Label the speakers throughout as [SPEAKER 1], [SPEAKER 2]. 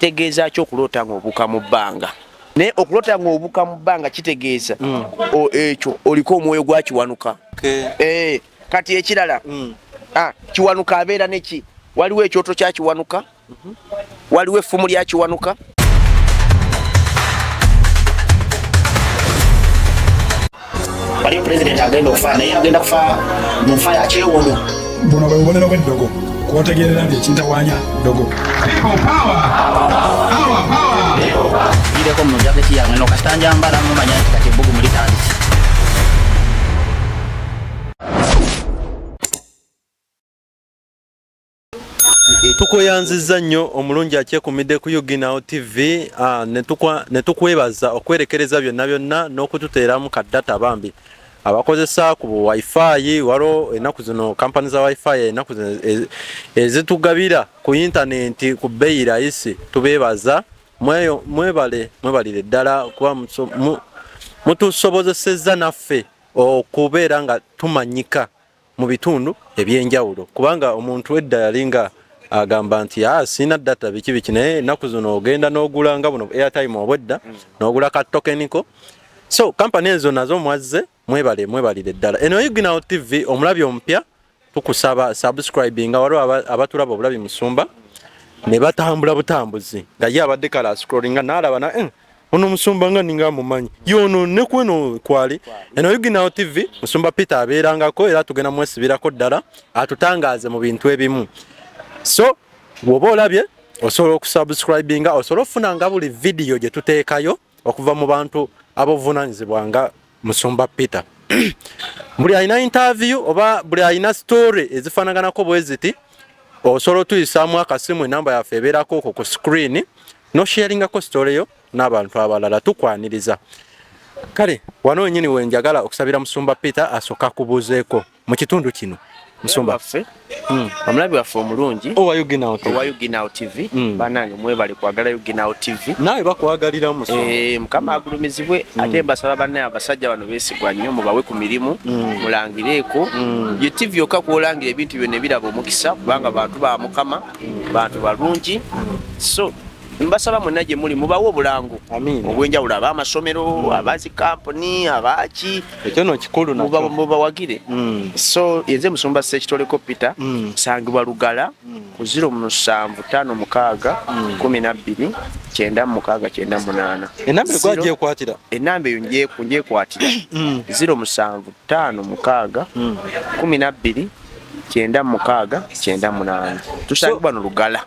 [SPEAKER 1] kitegeeza kyo okulota ng'obuuka mu bbanga. Ne okulota ng'obuuka mu bbanga kitegeeza ekyo oliko omwoyo gwa kiwanuka. Kati ekirala kiwanuka abeera neki? Waliwo ekyoto kya kiwanuka, waliwo effumu lya kiwanuka. Waliwo pulezidenti agenda okufa naye agenda kufa mu nfa ya kyewuunyo.
[SPEAKER 2] Buno bwe bubonero bw'eddogo kwotegeerera nti ekintawanya ddogo.
[SPEAKER 3] Ireko muno jaketi yange no kasitanja mbala mumanya nti kati ebbugu mulitandise.
[SPEAKER 4] Tukuyanziza nnyo omulungi akyekumidde ku Yuginawo TV ne tukwebaza okwerekereza byonna n'okututeeramu ka data bambi abakozesa ku wifi walo ennaku zino kampani za wifi ennaku zino ezitugabira ku intaneti ku bbeeyi rayisi tubeebaza mwebalire ddala kuba mutusobozesezza naffe okubeera nga tumanyika mu bitundu ebyenjawulo kubanga omuntu edda yalinga agamba nti sina data biki naye ennaku zino ogenda n'ogula nga buno airtime obwedda n'ogula ka tokeniko. So kampani ezo nazo mwazze mwebalire ddala. Eno Yuginawo TV omulabi omupya tukusaba subscribinga waliwo abatulaba obulabi Musumba ne batambula butambuzi nga ye abadde kala scrollinga n'alaba na ono Musumba nga ninga mumanyi yono ne kweno kwali. Eno Yuginawo TV Musumba Peter abeerangako era tugenda mwesibirako ddala atutangaaze mu bintu ebimu. So woba olabye osobola okusubscribinga osobola ofunanga buli video gye tuteekayo okuva mu bantu abovunaanyizibwa nga Musumba Peter. Buli alina interview oba buli alina story ezifaanaganako bwe ziti osobola otuyisaamu akasimu enamba yaffe ebeerako okwo ku screen nosharingako story yo n'abantu abalala tukwaniriza. Kale wano nyini wenjagala okusabira Musumba Peter asooka kubuuzeeko mu kitundu kino Musumba
[SPEAKER 1] ffe omulabi waffe omulungi
[SPEAKER 4] owa Yuginawo TV banange mwebale kwagala Yuginawo TV nawe bakwagalira Musumba
[SPEAKER 1] mukama agulumizibwe ate mbasaba banne abasajja bano beesigwa nnyo mubawe ku mirimu mulangireeko ye TV yokka kwolangira ebintu byonna ebiraba omukisa kubanga bantu ba mukama bantu balungi. So mbasaba mwenna gye muli mubawe obulango obwenjawulo ab'amasomero abazi kampuni abaki
[SPEAKER 4] ekyo no kikulu
[SPEAKER 1] mubawagire. So yenze Musumba Sekitoleko Peter sangibwa Lugala ku 0756129698.
[SPEAKER 4] enamba gwaje kwatira
[SPEAKER 1] enamba eyo nje kwatira 0756129698. Tusangibwa no Lugala.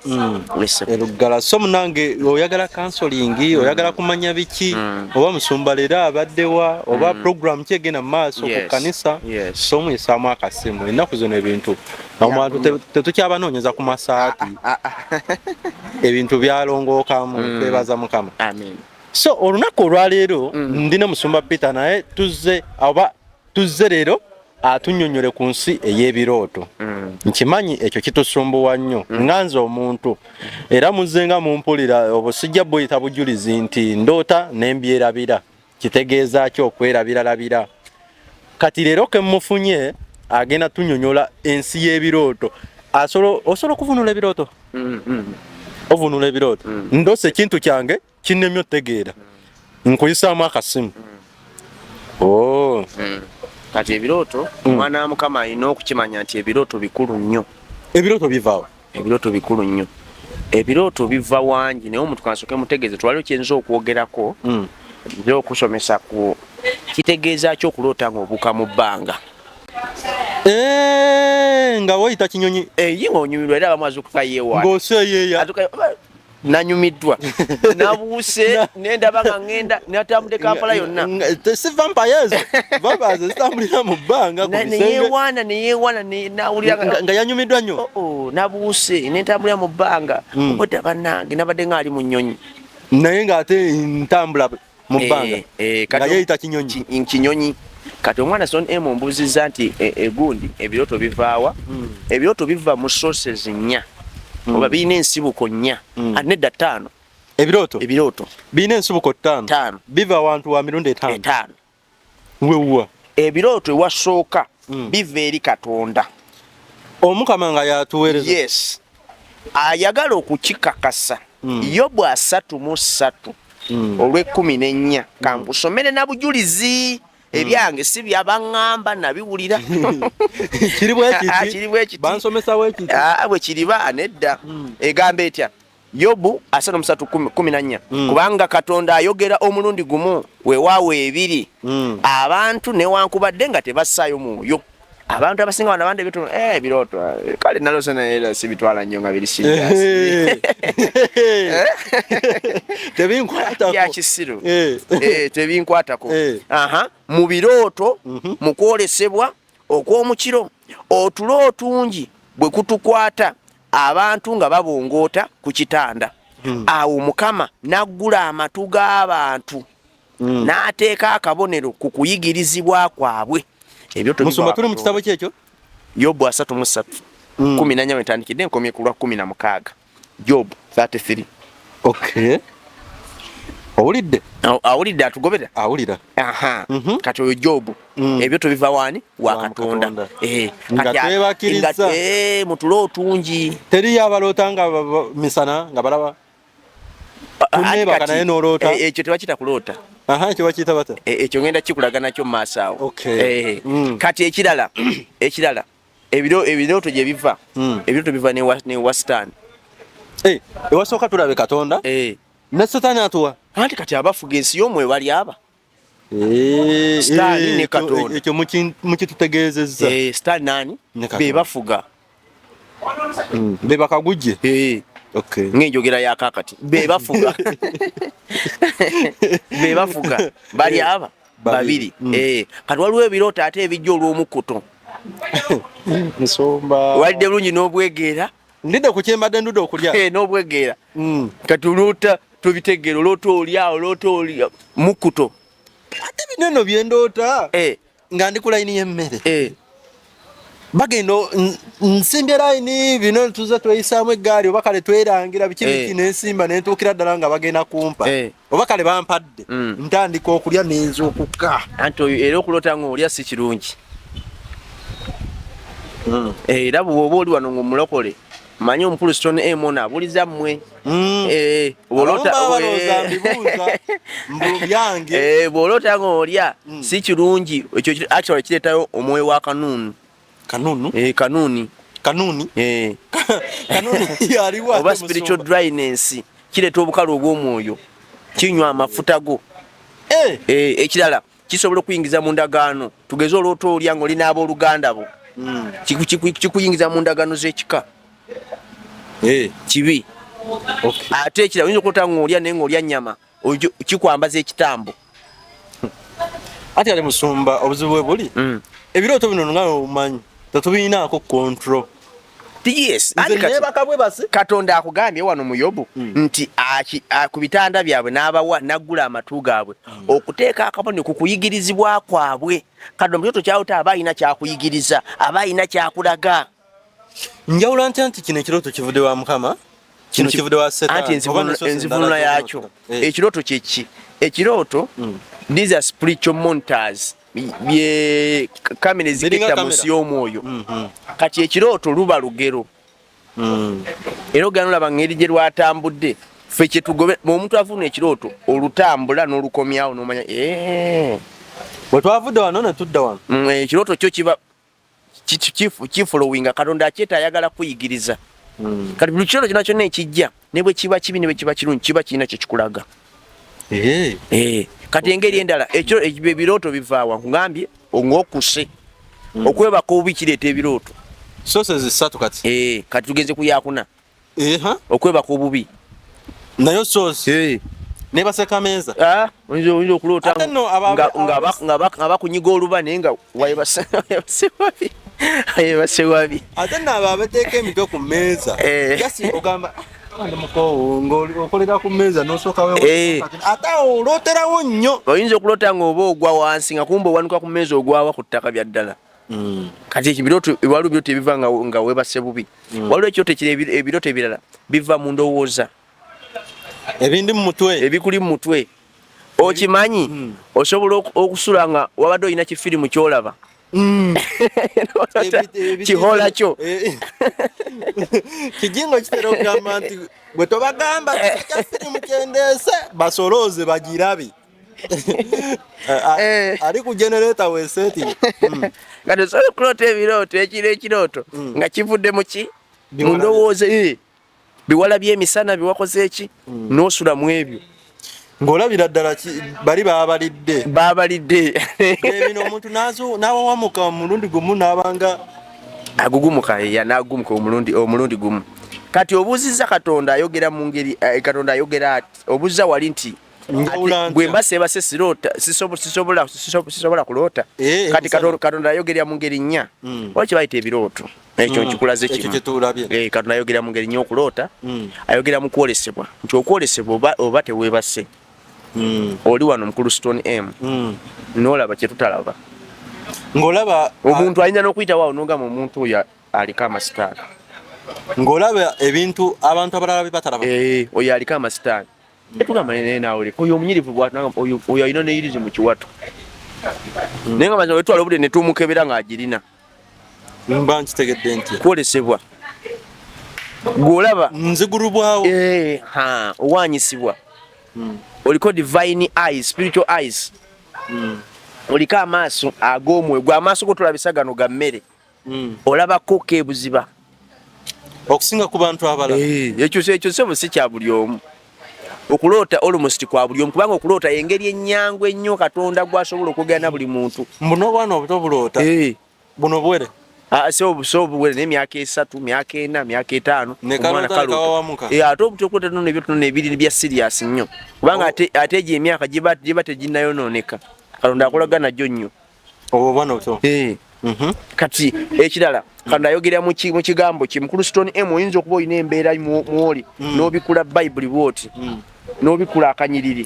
[SPEAKER 4] Lugala. So munange oyagala counseling oyagala kumanya biki oba Musumba leero abaddewa oba program kyegenda maaso ku kanisa so muyisaamu akasimu ennaku zino ebintu abantu tetukyabanoonyeza ku masaati ebintu byalongookamu twebaza Mukama. So olunaku olwaleero ndina Musumba Peter naye tuzze leero atunnyonnyole ku nsi ey'ebirooto. Nkimanyi ekyo kitusumbuwa nnyo nganze omuntu era muzzenga mumpulira obusijja buyita bujulizi nti ndoota nembyerabira kitegeeza ki okwerabiralabira. Kati leero ke mufunye agenda tunnyonnyola ensi y'ebirooto. Osobola okuvunula ebirooto? Ovunula ebirooto? Ndose ekintu kyange kinnemye otegeera nkuyisaamu akasimu.
[SPEAKER 1] Kati ebirooto omwana wa Mukama alina okukimanya nti ebirooto bikulu nnyo.
[SPEAKER 4] Ebirooto bivaawo?
[SPEAKER 1] Ebirooto bikulu nnyo. Ebirooto biva wangi naye omuntu kansooke mutegeeze twaliwo kyenza okwogerako nze okusomesa ku kitegeeza ki okuloota ng'obuuka mu bbanga.
[SPEAKER 4] Nga woyita kinyonyi
[SPEAKER 1] ye ng'onyumirwa era bamaze okukayeewa
[SPEAKER 4] ng'oseeyeeya
[SPEAKER 1] nanyumiddwa nabuuse nendaba nga ngenda natambudde Kampala yonna
[SPEAKER 4] si vampires zitambulira mu bbanga
[SPEAKER 1] neyewaana nawulira
[SPEAKER 4] nga yanyumiddwa nnyo
[SPEAKER 1] nabuuse nentambulira mu bbanga obwedda bannange nabadde ng'ali mu nnyonyi
[SPEAKER 4] naye ng'ate ntambula mu bbanga nga yeeyita
[SPEAKER 1] kinyonyi. Kati omwana Son mbuuzizza nti egundi ebirooto bivaawa? Ebirooto biva mu sources nnya oba birina ensibuko nnya nedda 5. Ebirooto
[SPEAKER 4] birina ensibuko 5 biva awantu wa mirundi 5 wewa.
[SPEAKER 1] Ebirooto ewasooka biva eri Katonda
[SPEAKER 4] Omukama nga yatuweereza.
[SPEAKER 1] Yes. Ayagala okukikakasa Yobu 3:3 olw'14 kankusomere na bujulizi ebyange si byabaŋŋamba nabiwulira kiri bwekiti
[SPEAKER 4] bansomesa wekiti
[SPEAKER 1] bwe kiriba nedda egamba etya Yobu 3:14 kubanga Katonda ayogera omulundi gumu weewaawo ebiri abantu newankubadde nga tebassaayo mwoyo abantu abasinga bano abandi bitu birooto kale nalose naye sibitwala nnyo nga biri serious tebinkwatako bya kisiru tebinkwatako mu birooto mu kwolesebwa okw'omukiro otulo otungi bwe kutukwata abantu nga babongoota ku kitanda awo Mukama naggula amatu g'abantu n'ateeka akabonero ku kuyigirizibwa kwabwe.
[SPEAKER 4] Musoma tuli mu kitabo kyekyo
[SPEAKER 1] Yobu 3:3 14 wetandikidde nkomye ku lwa 16 Job 33.
[SPEAKER 4] Okay.
[SPEAKER 1] Awulidde atugobera
[SPEAKER 4] awulira
[SPEAKER 1] kati oyo Job ebyo tobiva wani wa Katonda
[SPEAKER 4] nga twebakiriza
[SPEAKER 1] mu tulo otungi
[SPEAKER 4] teri yabaloota nga misana nga balaba tunebaka naye n'oloota
[SPEAKER 1] ekyo tebakita kuloota
[SPEAKER 4] ekyo bakiyita bata
[SPEAKER 1] ekyo ngenda kikulaga nakyo mu maaso awo kati ekirala ebirooto gye biva ebirooto biva ne wasitaani
[SPEAKER 4] ewasooka tulabe Katonda ne Setaani atuwa
[SPEAKER 1] anti kati abafuga ensi y'omwe bali aba Sitaani ne Katonda
[SPEAKER 4] ekyo mukitutegeezezza
[SPEAKER 1] Sitaani nani be bafuga
[SPEAKER 4] be bakagujje
[SPEAKER 1] ng'enjogera ya kakati be bafuga be bafuga bali aba babiri kati waliwo ebirooto ate ebijja olw'omukkuto
[SPEAKER 4] nsomba
[SPEAKER 1] walidde bulungi n'obwegeera
[SPEAKER 4] ndidde ku kyembadde ndudde okulya
[SPEAKER 1] n'obwegeera kati oloota tobitegeera oloota olya mukkuto
[SPEAKER 4] ate bineno byendoota nga ndi ku layini y'emmere bagenda nsimbye layini bino tuze tweyisaamu eggaali oba kale twerangira biki biki nensimba nentuukira ddala nga bagenda kumpa oba kale bampadde ntandika okulya nenza okukka
[SPEAKER 1] anti oyo era okuloota ng'olya si kirungi era bw'oba oli wano ng'omulokole manyi omukristo emona abuliza mmwe bw'oloota ng'olya si kirungi ekyo actually kireetayo omwoyo wa kanuuni kanuuni yaliwa oba spiritual dryness kireeta obukale obw'omwoyo kinywa amafuta go ekirala kisobola okuyingiza mu ndagaano tugeze olwota olya ng'olina ab'oluganda bo kikuyingiza mu ndagaano z'ekika kibi ate ekirala oyinza okulota ng'olya naye ng'olya nnyama kikwambaza ekitambo
[SPEAKER 4] ati ali musumba obuzibu bwe buli ebirooto bino nga omanyi tetubinaako control
[SPEAKER 1] Katonda akugambye wano mu Yobu nti ku bitanda byabwe n'abawa naggula amatu gaabwe okuteeka akabonero ku kuyigirizibwa kwabwe kati omukyoto kyawuta aba alina kyakuyigiriza aba alina kyakulaga
[SPEAKER 4] njawula ntya nti kino ekirooto kivudde wa Mukama kino kivudde wa Setaani
[SPEAKER 1] anti enzivunula yakyo ekirooto kyeki ekirooto these are spiritual monitors bye kamera eziketta munsi y'omwoyo kati ekirooto luba lugero era ogana olaba ngeri gye lwatambudde ffe kyetugobe omuntu afuna ekirooto olutambula n'olukomyawo n'omanya
[SPEAKER 4] bwe twavudde wano ne tudda wano
[SPEAKER 1] ekirooto kyo kiba kifolowinga Katonda akyeta ayagala kuyigiriza kati buli kirooto kyonna kyonna ekijja ne bwe kiba kibi ne bwe kiba kirungi kiba kirina kyekikulaga kati engeri endala ebirooto bivaawa nkugambye ng'okuse okwebaka obubi kireeta ebirooto
[SPEAKER 4] sources zisatu kati
[SPEAKER 1] kati tugenze ku yakuna okwebaka obubi
[SPEAKER 4] nayo source nebaseka meeza
[SPEAKER 1] oyinza okuloota nga bakunyiga oluba naye nga wayebase wabi
[SPEAKER 4] ate naabo abateeka emitwe ku mmeeza gasi ogamba okolera ku mmeeza nosookawe ate olooterawo nnyo
[SPEAKER 1] oyinza okuloota ng'oba ogwa wansi nga kumba owanuka ku mmeeza ogwawa ku ttaka bya ddala kati ekibirooto waliwo ebirooto ebiva nga webase bubi waliwo ekirooto ebirooto ebirala biva mu ndowooza
[SPEAKER 4] ebindi mu mutwe
[SPEAKER 1] ebikuli mu mutwe okimanyi osobola okusula nga wabadde olina kifirimu kyolaba kihola kyo
[SPEAKER 4] kijingo kitera okugamba nti bwe tobagamba kya firimu kendeese basolooze bagirabe ali ku generator we setting
[SPEAKER 1] nga tosobola okuloota ebirooto ekirooto nga kivudde mu ki mu ndowooza biwala by'emisana biwakoze eki n'osula mu ebyo
[SPEAKER 4] ng'olabira ddala bali baabalidde ebino omuntu n'awawamuka omulundi gumu n'abanga
[SPEAKER 1] agugumuka n'agugumuka omulundi gumu kati obuuzizza Katonda ayogera mu ngeri Katonda ayogera ati obuuzizza wali nti gwe mbasebase sisobola kuloota kati Katonda ayogera mu ngeri nnya waki bayita ebirooto ekyo nkikulaze kimu Katonda ayogera mu ngeri nnya okuloota ayogera mu kwolesebwa nti okwolesebwa oba teweebase oli wano mu Kruston M n'olaba kye tutalaba
[SPEAKER 4] ng'olaba
[SPEAKER 1] omuntu alina n'okuyita waawo n'ogamba omuntu oyo aliko amasitaani
[SPEAKER 4] ng'olaba ebintu abantu abalala bye batalaba
[SPEAKER 1] oyo aliko amasitaani etugamba naawe oyo omunyirivu oyo alina neeyirizi mu kiwato naye nga mazima wetwala obudde ne tumukebera ng'agirina
[SPEAKER 4] mba nkitegedde ntya
[SPEAKER 1] kwolesebwa gw'olaba
[SPEAKER 4] nzigulubwawo
[SPEAKER 1] owaanyisibwa oliko divine eyes, spiritual eyes oliko amaaso ag'omwoyo gwe amaaso go tulabisa gano ga mmere olabako kebuziba
[SPEAKER 4] okusinga ku bantu abalala
[SPEAKER 1] ekyo sebo si kya buli omu okuloota almost kwa buli omu kubanga okuloota engeri ennyangu ennyo Katonda gwasobola okwogera na buli muntu
[SPEAKER 4] buno obwana obuto buloota buno bwere
[SPEAKER 1] so buwere n'emyaka 3 myaka 4 myaka 5 omwana kalota ate obuto okuloota nono ebyo tono ebiri bya serious nnyo kubanga ate egyo emyaka giba teginnayonooneka Katonda akolaga najjo nnyo
[SPEAKER 4] obwo bwana obuto
[SPEAKER 1] kati ekirala Katonda ayogera mu kigambo kye mu Kruston M oyinza okuba olina embeera mwoli n'obikula Bayibuli bwoti n'obikula akanyiriri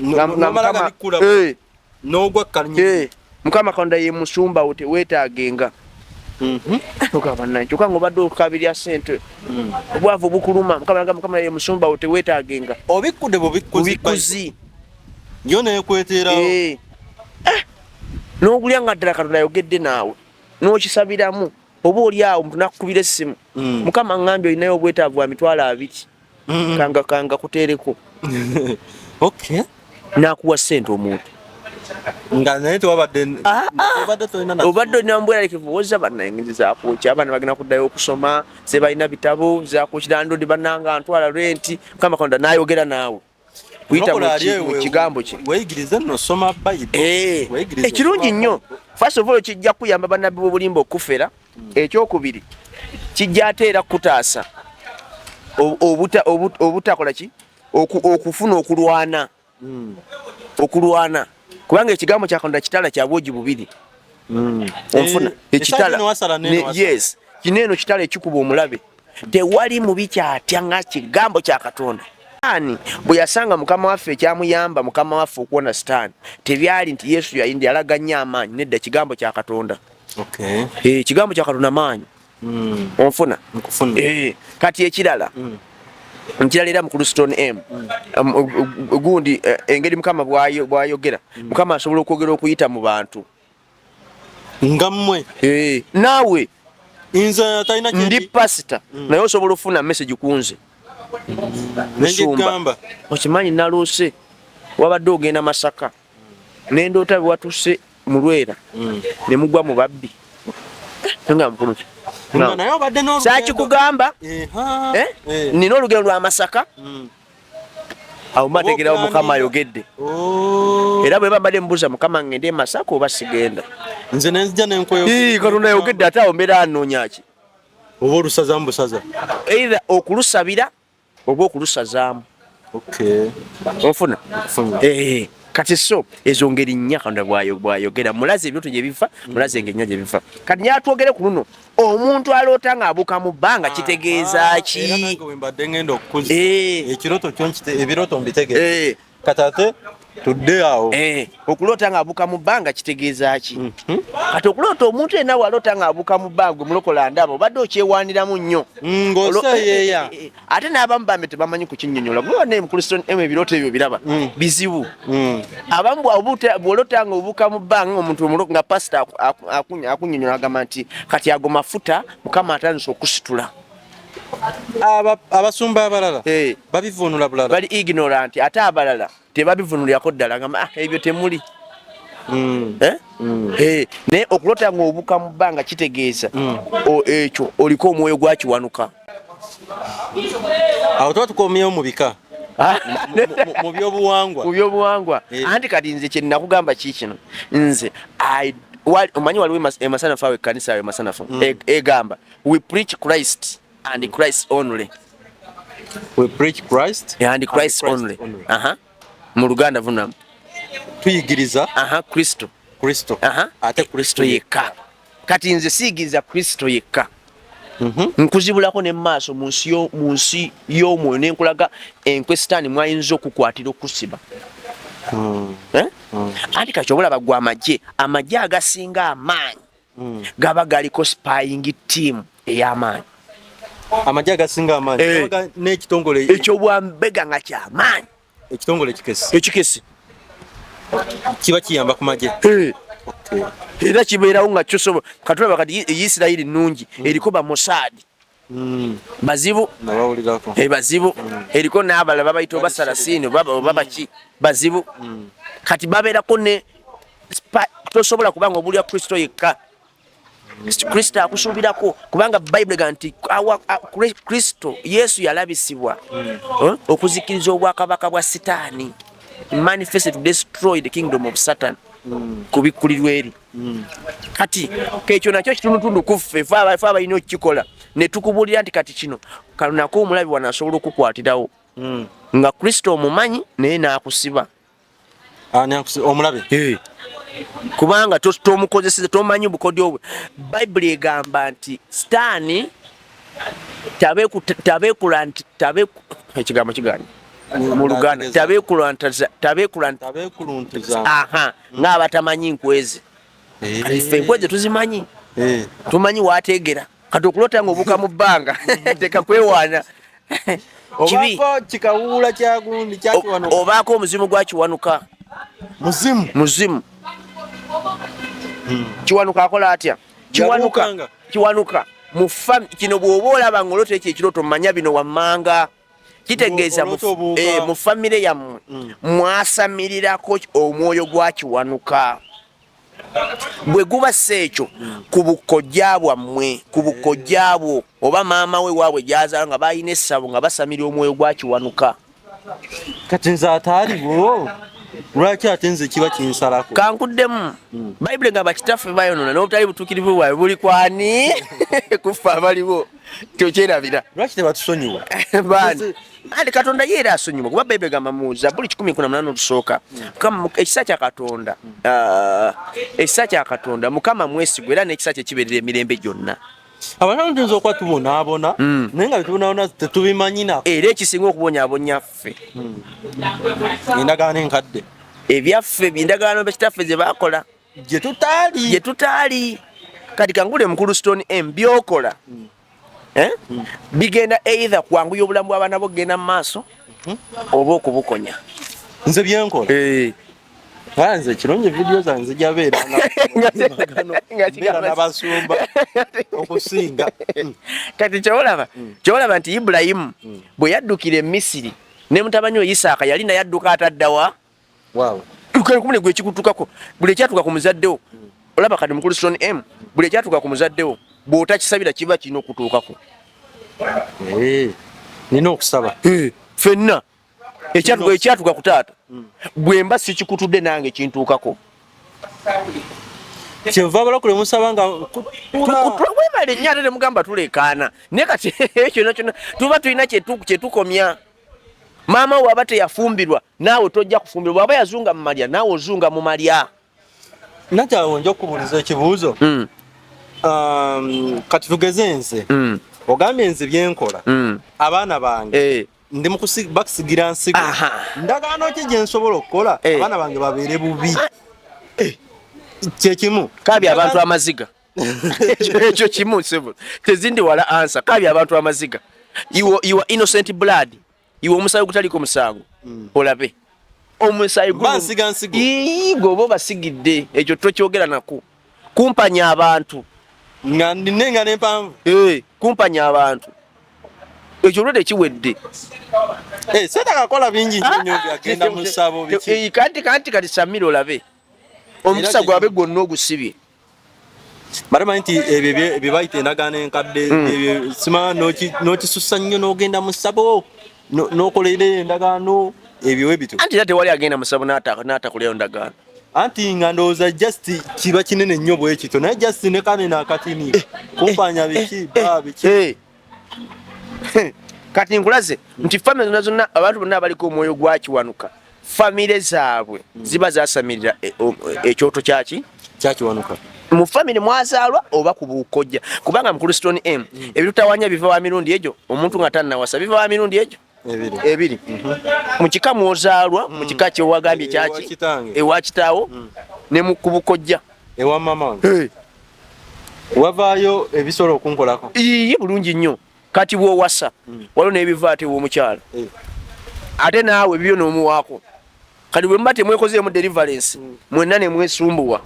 [SPEAKER 4] n'ogwa akanyiriri
[SPEAKER 1] Mukama Katonda ye musumba wo teweetaagenga kyokka ng'obadde okukabirya ssente obwavu bukuluma Mukama ye musumba wo teweetaagenga
[SPEAKER 4] obikudde bubikuzi yo neekweterawo
[SPEAKER 1] n'ogulya nga ddala Katonda ayogedde naawe n'okisabiramu oba oli awo omuntu nakukubira essimu Mukama ngambye olinayo obwetaavu bwa mitwalo 2 kanga kuteereko n'akuwa ssente omuntu
[SPEAKER 4] nga naye tewabadde
[SPEAKER 1] obadde olina mbweralikivu woza bannayingizi zaakwoki abaana bagenda kuddayo okusoma ze balina bitabo zaakwoki ndodi bannanga ntwala renti Mukama Katonda n'ayogera naawe kuyita mu kigambo kye
[SPEAKER 4] weeyigirize nno soma Bayibuli
[SPEAKER 1] ekirungi nnyo first of all kijja kuyamba bannabbi b'obulimba okufera ekyokubiri kijja ate era kutaasa obutakola ki okufuna okulwana kubanga ekigambo kya Katonda kitala kya bwogi bubiri onfuna ekitala yes kineeno kitala ekikuba omulabe tewali mubi kyatya nga kigambo kya Katonda bwe yasanga Mukama waffe ekyamuyamba Mukama waffe okuwona sitaani tebyali nti Yesu yalaga nnyo amaanyi nedda kigambo kya Katonda kigambo kya Katonda maanyi onfuna kati ekirala nkirala era mu Kruston M gundi engeri Mukama bwayogera Mukama asobola okwogera okuyita mu bantu
[SPEAKER 4] nga mmwe
[SPEAKER 1] naawe
[SPEAKER 4] nze talina
[SPEAKER 1] ndi pasita naye osobola ofuna message kunze
[SPEAKER 4] Musumba
[SPEAKER 1] okimanyi naloose wabadde ogenda Masaka nendoota watuuse mu Lwera ne mugwa mu babbi nga mpuluki saakikugamba nina olugendo lwa Masaka awo mbategerawo Mukama ayogedde era bwe bambadde mbuuza Mukama ngende e Masaka oba sigenda
[SPEAKER 4] nze nenzija nenkweyo
[SPEAKER 1] Katonda ayogedde ate awo mbeera anoonya ki
[SPEAKER 4] oba olusaza mu busaza
[SPEAKER 1] either okulusabira oba okulusazaamu onfuna kati so ezo ngeri nnya Katonda bwayogera mulaze ebyoto gye bifa mulaze engeri gye bifa kati nyatwogere ku luno omuntu aloota ng'abuuka mu bbanga kitegeeza ki
[SPEAKER 4] era nange we mbadde ngenda okukuza ekiroto kyo ebiroto mbitegeeza kati ate tudde awo
[SPEAKER 1] okuloota ng'abuuka mu bbanga kitegeeza ki kati okuloota omuntu yenna waloota ng'abuuka mu bbanga gwe mulokola ndaba obadde okyewaniramu nnyo
[SPEAKER 4] ng'oseeyeeya
[SPEAKER 1] ate n'abamu bambe tebamanyi kukinnyonnyola gwe wane mu Kruston M ebirooto ebyo biraba bizibu abamu bw'oloota ng'obuuka mu bbanga omuntu nga pasita akunnyonnyola agamba nti kati ago mafuta Mukama atandise okusitula
[SPEAKER 4] abasumba abalala
[SPEAKER 1] Eh.
[SPEAKER 4] babivunula bulala.
[SPEAKER 1] bali ignorant ate abalala tebabivunulirako ddala ngamba ebyo temuli. Naye okulota ng'obuka mu bbanga kitegeeza ekyo oliko omwoyo gwakiwanuka.
[SPEAKER 4] Awo tuba tukomyewo mu bika mu byobuwangwa.
[SPEAKER 1] Mu byobuwangwa anti kati nze kye nakugamba kikino nze omanyi waliwo emasanafu awo ekkanisa awo emasanafu egamba we preach Christ and Christ only.
[SPEAKER 4] We preach Christ
[SPEAKER 1] and Christ only. Mu Luganda vunamu
[SPEAKER 4] tuyigiriza
[SPEAKER 1] Kristo
[SPEAKER 4] ate
[SPEAKER 1] Kristo yekka. Kati nze siyigiriza Kristo yekka. Nkuzibulako ne maaso mu nsi y'omwoyo ne nkulaga enkwe Sitaani mwayinza okukwatira okusiba. Anti kati obulaba gwa amagye agasinga amaanyi gaba galiko spying team ey'amaanyi.
[SPEAKER 4] Amagye agasinga amaanyi n'ekitongole
[SPEAKER 1] ekyobwambega nga kyamaanyi.
[SPEAKER 4] Ekitongole ekikesi kiba kiyamba ku magye.
[SPEAKER 1] Era kibeerawo nga kyosobola katulaba kati Isirayiri nnungi eriko ba Mossad bazibu bazibu eriko n'abalala babayita oba Sarasini oba baki bazibu kati babeerako ne tosobola kubanga obulya Kristo yekka. Kristo akusuubirako kubanga Bayibuli egamba nti Kristo Yesu yalabisibwa okuzikiriza obwakabaka bwa Sitaani, manifested to destroy the kingdom of Satan. Kubikkulirwa eri kati kekyo nakyo kitundutundu kuffe fe abalina okukikola ne tukubulira nti kati kino kalunako omulabi wanaasobola okukwatirawo nga Kristo omumanyi naye n'akusiba
[SPEAKER 4] omulabe
[SPEAKER 1] kubanga tomukozeseza tomanyi bukodyo bwe. Bayibuli egamba nti Sitaani ekigambo kiganye mu Luganda tabeekuluntuza ng'abatamanyi nkweze. Kati ffe enkweze tuzimanyi tumanyi waateegera kati okulota ng'obuuka mu bbanga teka kwewaana
[SPEAKER 4] kikawuula kyagundi
[SPEAKER 1] obaako omuzimu gwakiwanuka. Muzimu kiwanuka akola atya? Kiwanuka mu kino bw'oba olaba ng'olota ekyo ekiroto mmanya bino wammanga. Kitegeeza mu famire yammwe mwasamirirako omwoyo gwakiwanuka. Bwe guba sekyo ku bukojja bwammwe ku bukojja bwo oba maama we waabwe gyazaala nga balina essabo nga basamira omwoyo gwakiwanuka.
[SPEAKER 4] Kati nze ataaliwo lwaki ate nze kiba kinsalako?
[SPEAKER 1] Kankuddemu Bayibuli ngamba kitaffe bayonoona n'obutali butuukirivu bwabwe buli kwani kuffe abaliwo tokyerabira.
[SPEAKER 4] Lwaki tebatusonyiwa?
[SPEAKER 1] Bani andi Katonda ye era asonyiwa kuba Bayibuli egamba mu Zabbuli 118 olusooka ekisa kya Katonda Mukama mwesigwa era n'ekisa kye kibeerera emirembe gyonna.
[SPEAKER 4] Abantu tuyinza okuba tubonaabona naye nga bitubonaabona tetubimanyinako
[SPEAKER 1] era ekisinga okubonyaabonya ffe
[SPEAKER 4] endagaano enkadde
[SPEAKER 1] ebyaffe endagaano bekitaffe ze baakola
[SPEAKER 4] gye
[SPEAKER 1] tutaali. Kati kangule mu Kristoni byokola bigenda either kwanguya obulamu bw'abaana bo kugenda mu maaso oba okubukonya.
[SPEAKER 4] Nze byenkola nze kirungi vidiyo zange zijja beera n'abasumba okusinga.
[SPEAKER 1] Kati kyolaba nti Ibulayimu bwe yaddukira e Misiri ne mutabani we Isaaka yali naye adduka ataddawa kumune gwe kikutukako buli ekyatuuka ku muzaddewo. Olaba kati mu Kristoni buli ekyatuuka ku muzaddewo bw'otakisabira kiba kirina okutuukako.
[SPEAKER 4] Nina okusaba
[SPEAKER 1] ffenna ekyatuuka ku taata bwe mba sikikutudde nange kintuukako.
[SPEAKER 4] Kyeva abalokole musaba nga
[SPEAKER 1] webale nnyo ate temugamba tulekaana naye kati kyonna tuba tulina kyetukomya. Maama we aba teyafumbirwa naawe tojja kufumbirwa, bw'aba yazunga mu malya naawe ozunga mu malya.
[SPEAKER 4] Nakyawe nja okubuuliza ekibuuzo. Kati tugeze nze ogambye nze byenkola abaana bange ndi bakisigira nsigo ndagaano ki gye nsobola okukola abaana bange babeere bubi kyekimu
[SPEAKER 1] kabi abantu amaziga ekyo kimu tezindi wala ansa kabi abantu amaziga iwa innocent blood iwe omusayi gutaliko musango olabe omusayi gwoba basigidde ekyo tokyogera nako kumpanya abantu
[SPEAKER 4] nga ndinenga n'empanvu
[SPEAKER 1] kumpanya abantu ekyo lwede kiwedde
[SPEAKER 4] setakakola bingi nnyo byagenda mu ssabo biki
[SPEAKER 1] kati Samira olabe omukisa gwabe gwonna ogusibye
[SPEAKER 4] baramanyi nti ebyo bye bayita endagaano enkadde sima n'okisussa nnyo n'ogenda mu ssabo n'okolera endagaano ebyo webito
[SPEAKER 1] anti era tewali agenda mu ssabo n'atakolerayo ndagaano
[SPEAKER 4] anti nga ndowooza just kiba kinene nnyo bwe kityo naye just ne kanene akatini kumpanya biki biki
[SPEAKER 1] kati nkulaze nti famire zonna abantu bonna abaliko omwoyo gwa Kiwanuka famire zaabwe ziba zasamirira ekyoto
[SPEAKER 4] kyakiwanuka
[SPEAKER 1] mu famire mwazaalwa oba ku bukojja kubanga mu Kristoni M ebitutawanya biva wa mirundi egyo omuntu nga tannawasa biva wa mirundi egyo ebiri mu kika mwozaalwa mu kika kye wagambye kyaki ewa kitaawo ne mu kubukojja
[SPEAKER 4] ewa mama wavaayo ebisolo okunkolako
[SPEAKER 1] iye bulungi nnyo kati bw'owasa waliwo n'ebiva ate w'omukyala ate naawe bibyo n'omuwaako kati bwe muba temwekozeemu deliverance mwenna ne mwesumbuwa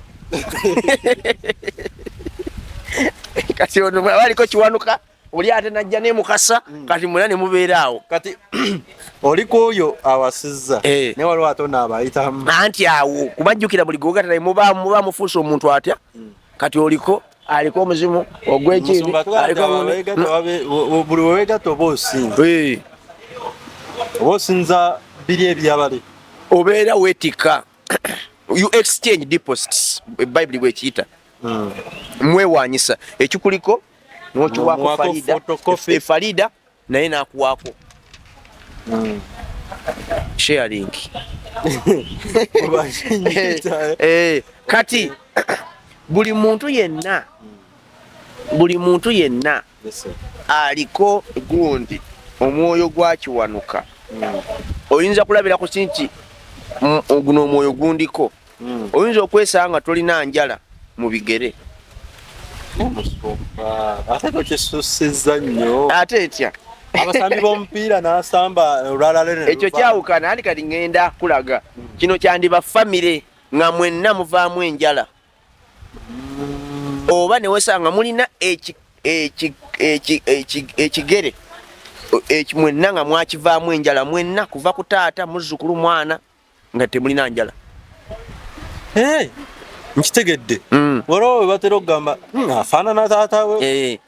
[SPEAKER 1] kati ono baliko Kiwanuka oli ate najja ne Mukasa kati mwenna ne mubeeraawo
[SPEAKER 4] kati oliko oyo awasizza ne waliwo ate ono abayitamu
[SPEAKER 1] anti awo kubajjukira buli gogatala muba mufuusa omuntu atya kati aliko omuzimu ogw'ekindi
[SPEAKER 4] buli wewegatta oba osinza biri ebyabale
[SPEAKER 1] obeera weetikka you exchange deposits Bible bwekiyita mwewanyisa ekikuliko n'okiwaako Farida naye n'akuwaako sharing kati buli muntu yenna aliko gundi omwoyo gwa Kiwanuka oyinza kulabira ku kinti guno omwoyo gundiko oyinza okwesanga tolina njala mu bigere
[SPEAKER 4] ate tokisusiza nnyo
[SPEAKER 1] ate etya
[SPEAKER 4] abasambi b'omupiira n'asamba olwala
[SPEAKER 1] ekyo kyawukana andi kati ngenda kulaga kino kyandiba famire nga mwenna muvaamu enjala oba ne wesanga mulina ekigere mwenna nga mwakivaamu enjala mwenna kuva ku taata muzzukulu mwana nga temulina njala
[SPEAKER 4] nkitegedde waliwo we batera okugamba afaanana taata we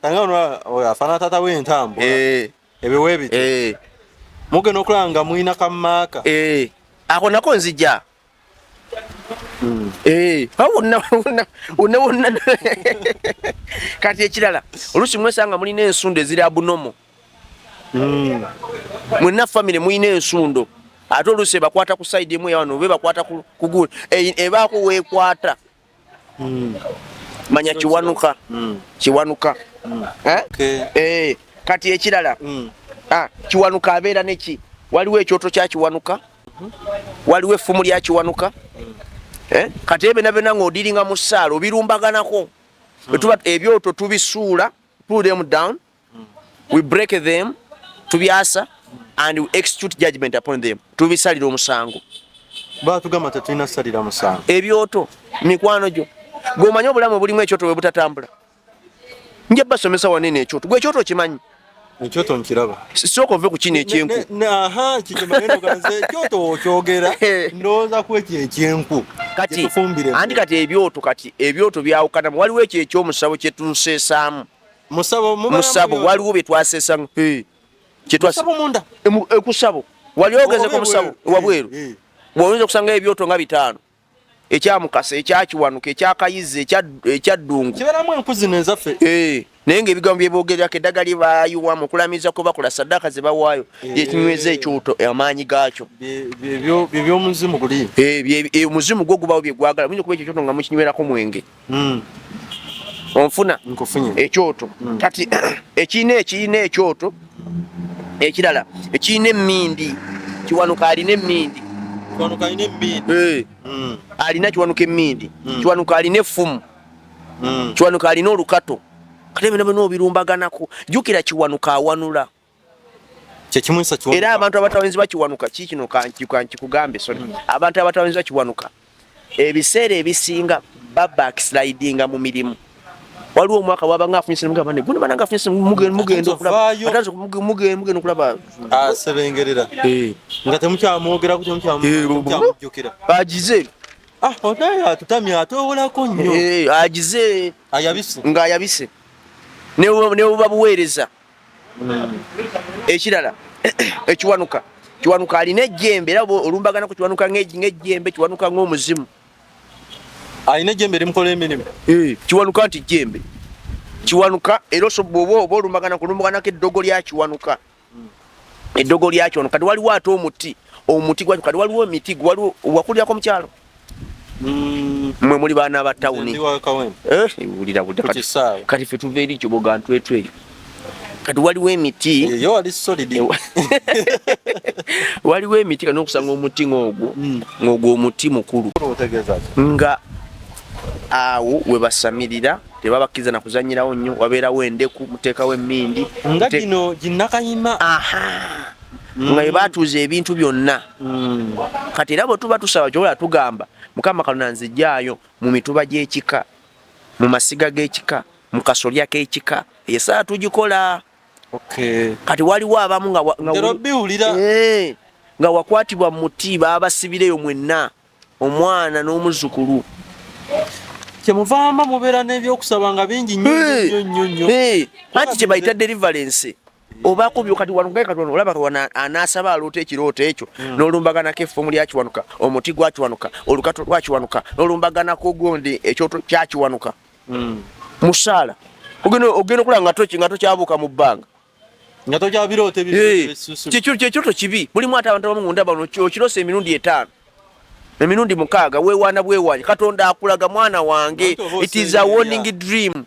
[SPEAKER 4] afaanana taata we entambo ebyo weebiti mugenda okulaba nga mulina kammaaka
[SPEAKER 1] ako nako nzija wonna kati ekirala oluusi mwesanga mulina ensundo eziri abunomo mwenna famire mulina ensundo ate oluusi ebakwata ku saidi emu yawano oba ebakwata ku gulu ebaako weekwata manya Kiwanuka kati ekirala Kiwanuka abeera neki waliwo ekyoto kya Kiwanuka waliwo effumu lya Kiwanuka kati ebyo ng'odiringa mu ssaala obirumbaganako ebyoto tubisuula pull them down we break them tubyasa and we execute judgment upon them tubisalira omusango
[SPEAKER 4] batugamba tetulina salira musango
[SPEAKER 1] ebyoto mikwano gyo gomanya obulamu bulimu ekyoto bwe butatambula nje basomesa wanene ekyoto gwe ekyoto kimanyi
[SPEAKER 4] ekyoto nkiraba
[SPEAKER 1] sooka ove ku kino ekyenku
[SPEAKER 4] ekyoto okyogera ndowooza ku ekyo ekyenku
[SPEAKER 1] kati ebyoto byawukanamu waliwo ekyo ekyomusabo kyetuseesaamu musabo waliwo byetwaseesamu kusabo wali ogeze ku musabo wabweru bw'oyinza okusanga ebyoto nga 5 ekya Mukasa ekya Kiwanuka ekya Kayizi ekya Ddungu
[SPEAKER 4] kiberamu enku zino ezaffe
[SPEAKER 1] naye ng'ebigambo byebogerako eddagala libaayiwa mu kulamiza kwe bakola saddaaka ze bawaayo ekinyweza ekyoto amaanyi gaakyo
[SPEAKER 4] by'omuzimu guli
[SPEAKER 1] omuzimu gwo gubaawo bye gwagala muyinza okuba ekyo kyoto nga mukinywerako mwenge onfuna ekyoto kati ekiyina ekyoto ekirala ekiyina emmindi Kiwanuka alina emmindi alina Kiwanuka emmindi Kiwanuka alina effumu Kiwanuka alina olukato kati ebyo n'obirumbaganako jjukira Kiwanuka awanula era abantu abatawanyizibwa Kiwanuka kikino kankikugambe abantu abatawanyizibwa Kiwanuka ebiseera ebisinga backslidinga mu mirimu waliwo omwaka wabanga afunye sente mugamba ne guno bananga afunye sente mugenda okulaba atanze mugenda okulaba
[SPEAKER 4] asebengerera nga temukyamwogera ku temukyamujjukira
[SPEAKER 1] agize
[SPEAKER 4] onaye atutamye atowolako nnyo
[SPEAKER 1] agize
[SPEAKER 4] ayabise
[SPEAKER 1] ng'ayabise ne babuweereza ekirala ekiwanuka alina ejjembe era olumbagana ku kiwanuka ng'ejjembe kiwanuka ng'omuzimu
[SPEAKER 4] alina ejjembe limukola emirimu
[SPEAKER 1] kiwanuka nti jjembe kiwanuka era oba olumbagana kulumbaganako eddogo lya kiwanuka eddogo lya kiwanuka kati waliwo ate omuti gwakyo kati waliwo emiti waliwo wakulyako mukyalo mwe muli baana ba tawuni wulira kati ffe tuva eri kyoboga ntwetu eyo kati waliwo emiti waliwo emiti kati nokusanga omuti ng'ogwo omuti mukulu nga awo we basamirira tebabakkiriza na kuzanyirawo nnyo wabeerawo endeku muteekawo emmindi
[SPEAKER 4] nga gino ginnakayima
[SPEAKER 1] nga bwe baatuuza ebintu byonna kati era bwe tuba tusaba kyobola tugamba mukama kalona nzijjaayo mu mituba gy'ekika mu masiga g'ekika mu kasolya k'ekika esaa tugikola kati waliwo abamu nga wakwatibwa mu muti baabasibireyo mwenna omwana n'omuzzukulu
[SPEAKER 4] kyemuvamba mubeera n'ebyokusaba nga bingi nnyo
[SPEAKER 1] anti kye bayita deliverance obaako byokati wanuka kati olaba anaasaba aloota ekirooto ekyo n'olumbaganako effumu lya kiwanuka omuti gwa kiwanuka olukato lwa kiwanuka n'olumbaganako gundi ekyoto kya kiwanuka musaala ogenda okulaba nga tokyabuuka mu bbanga
[SPEAKER 4] nga tokyabiroote
[SPEAKER 1] kyekyoto kibi mulimu ate abantu abamu ngunda bano okirose emirundi 5 emirundi 6 weewaana bwewaanya katonda akulaga mwana wange it is a warning dream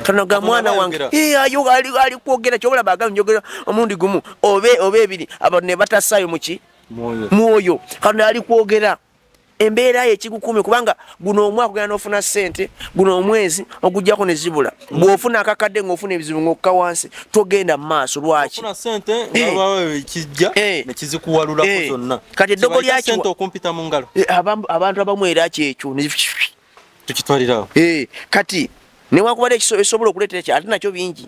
[SPEAKER 1] kanoga mwana wange ayo ali kwogera kyobola baga njogera omundi gumu obe ebiri abantu ne batasaayo muki mwoyo katonda ali kwogera embeera ekikukume kubanga guno omwaka ogenda n'ofuna ssente guno omwezi ogujjako ne zibula bw'ofuna akakadde ng'ofuna ebizibu ng'okka wansi togenda mu maaso lwaki kati eddogo lyaki
[SPEAKER 4] okumpita mu ngalo
[SPEAKER 1] abantu abamu era kyekyo
[SPEAKER 4] tukitwalirawo
[SPEAKER 1] kati newankubadde esobola okuleetera ki ate nakyo bingi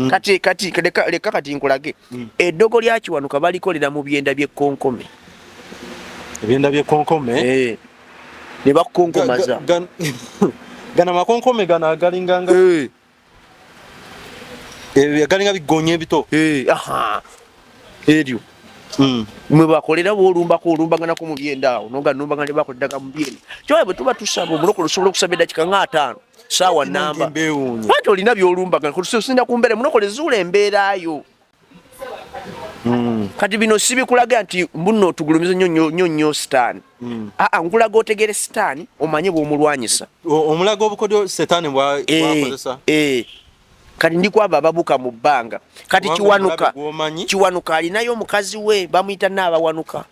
[SPEAKER 1] kati leka kati nkulage eddogo lya kiwanuka balikolera mu byenda by'ekkonkome
[SPEAKER 4] ebyenda by'ekkonkome
[SPEAKER 1] ne bakonkomaza
[SPEAKER 4] gana makonkome gana agalinganga galinga bigonya ebito
[SPEAKER 1] eryo mwe bakolera olumbaganako mu byenda awo noga numbagana ne bakoleddaga mu byenda kyowe bwe tuba tusaba omulokole osobola okusaba eddakiika nga 5 saawa namba ate olina byolumbagana kusinda ku mbeera munokole zuula embeerayo kati bino sibikulaga nti mbuno otugulumiza nnyo sitaani nkulaga otegere sitaani omanye bw'omulwanyisa
[SPEAKER 4] omulaga obukodyo setaani bwakozesa
[SPEAKER 1] kati ndikwaba ababuka mu bbanga kati kiwanuka alinayo omukazi we bamuyita naabawanuka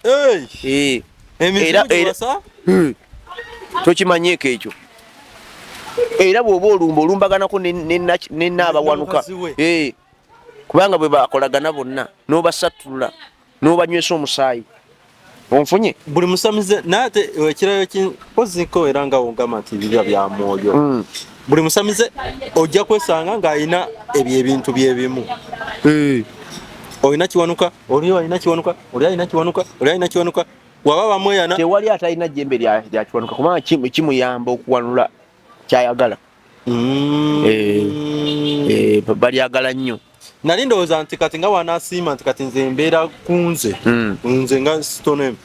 [SPEAKER 1] tokimanyeeko ekyo era bw'oba olumbaganako ne naabawanuka kubanga bwe bakolagana bonna n'obasatulula n'obanywesa omusaayi onfunye
[SPEAKER 4] buli musamize nate ekirayo koziko era nga wongama nti bibya bya mwoyo buli musamize ojja kwesanga ng'alina ebintu byebimu olina kiwanuka oli alina kiwanuka oli alina kiwanuka oli alina kiwanuka waba bamweyana
[SPEAKER 1] tewali ate alina jjembe lya kiwanuka kubanga kimuyamba okuwanula kyayagala balyagala nnyo
[SPEAKER 4] nali ndowooza nti kati nga wanaasiima nti kati nze mbeera ku nze nga sitone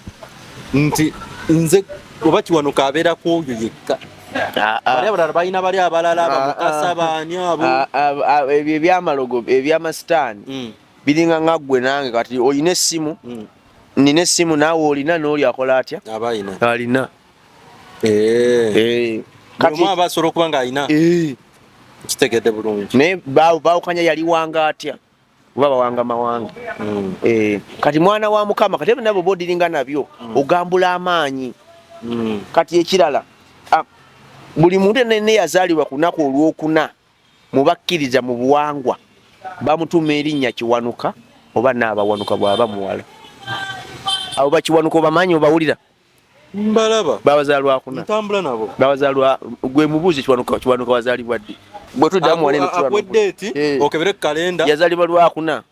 [SPEAKER 4] nti nze oba kiwanuka abeera ku oyo yekka bali abalala balina bali abalala bamukasa baani abo
[SPEAKER 1] ebyo ebyamalogo ebyamasitaani biringa nga ggwe nange kati olina essimu nina essimu naawe olina n'oli akola atya alina
[SPEAKER 4] kati aba asobola okuba ng'alina kitegedde bulungi
[SPEAKER 1] naye baawukanya yali wanga atya oba bawanga mawanga kati mwana wa mukama kati ebyo nabo bodiringa nabyo ogambula amaanyi kati ekirala buli muntu ne yazaalibwa ku lunaku olwokuna mu bakkiriza mu buwangwa bamutuma erinnya kiwanuka oba naabawanuka bw'aba muwala abo bakiwanuka obamanyi obawulira
[SPEAKER 4] mbalaba
[SPEAKER 1] babazaalwakuna
[SPEAKER 4] ntambula nabo
[SPEAKER 1] babazaalwa gwe mubuuzi kiwanuka wazaalibwa ddi bwe tuddamu wali
[SPEAKER 4] date okebere kalenda
[SPEAKER 1] yazalibwa lwakuna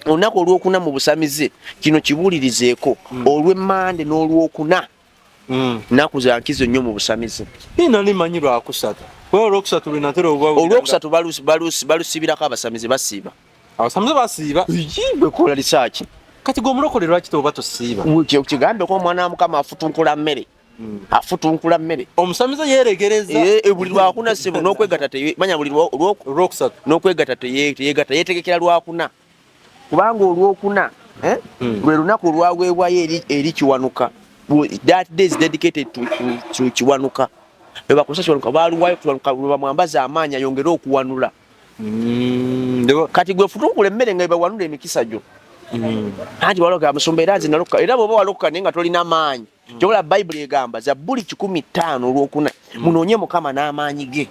[SPEAKER 1] olunaku olwokuna mu busamize kino kibuulirizeeko olw'emmande n'olwokuna nnaku zankizo nnyo mu busamize
[SPEAKER 4] nali manyi lwakusatu olwokusatu lwenatera
[SPEAKER 1] olwokusatu balusibirako abasamize basiiba
[SPEAKER 4] abasamize basiiba
[SPEAKER 1] bwekola lisaaki
[SPEAKER 4] kati gomulokole lwaki toba tosiiba
[SPEAKER 1] kigambeko omwana wa mukama afutunkula mmere afutunkula mmere
[SPEAKER 4] omusamize yeregereza
[SPEAKER 1] buli lwakuna ssebo n'okwegatta manya buli
[SPEAKER 4] olwokusatu
[SPEAKER 1] n'okwegatta teyegatta yeetegekera lwakuna kubanga olwokuna lwe lunaku olwaweebwayo eri kiwanuka that day is dedicated to kiwanuka ebakosa kiwanuka baluwayo kiwanuka bamwambaza amaanyi ayongere okuwanula kati gwe futunkula emmere nga bebawanula emikisa gyo anti waloka amusumba era zinaloka era bwoba waloka naye nga tolina maanyi kyobola bayibuli egamba Zabbuli 15 olwokuna munoonye mukama n'amaanyi ge